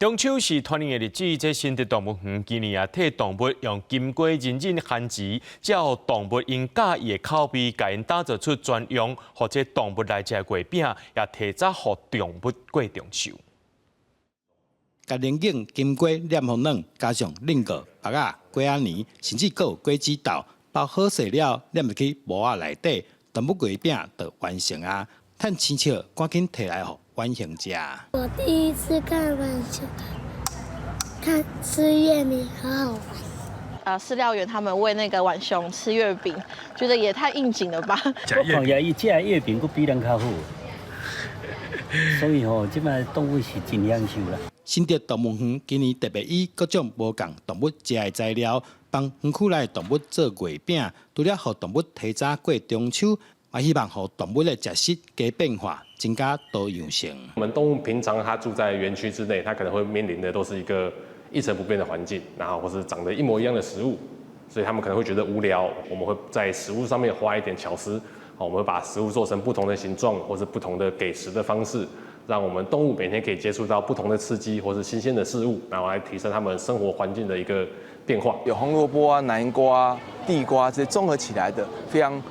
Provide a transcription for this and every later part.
中秋是团圆的日子，这新竹动物园今年替动物用金龟认真限制，叫动物因介意的口味，甲因打造出专用或者动物来食的月饼，也提早互动物过中秋。甲龙井、金龟、黏红卵，加上菱角、白鸭、龟仔年，甚至还有龟子豆，包好势了，黏入去模仔内底，动物月饼就完成啊！趁青笑，赶紧摕来互晚行食。我第一次看晚球，看吃月饼，好好玩。饲料员他们喂那个浣熊吃月饼，觉得也太应景了吧？我看也伊食月饼，佫比人较好，所以即摆动物是真享受啦。新竹动物园今年特别以各种无共动物食的材料，帮园区内动物做月饼，除了互动物提早过中秋，也希望互动物的食食加变化，增加多样性。我们动物平常它住在园区之内，它可能会面临的都是一个一成不变的环境，然后或是长得一模一样的食物，所以他们可能会觉得无聊。我们会在食物上面花一点巧思，我们会把食物做成不同的形状，或是不同的给食的方式。让我们动物每天可以接触到不同的刺激或是新鲜的事物，然后来提升它们生活环境的一个变化。有红萝卜啊、南瓜、地瓜这些综合起来的，非常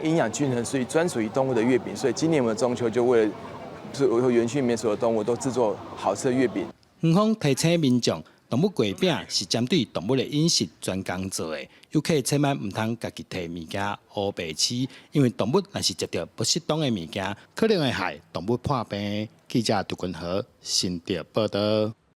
营养均衡，所以专属于动物的月饼。所以今年我们的中秋就为了园区里面所有动物都制作好吃的月饼。园方提醒民众，动物月饼是针对动物的饮食专工做的，游客千万唔通家己摕物件乌白吃，因为动物若是食到不适当的物件，可能会害动物破病。记者杜君和新竹报道。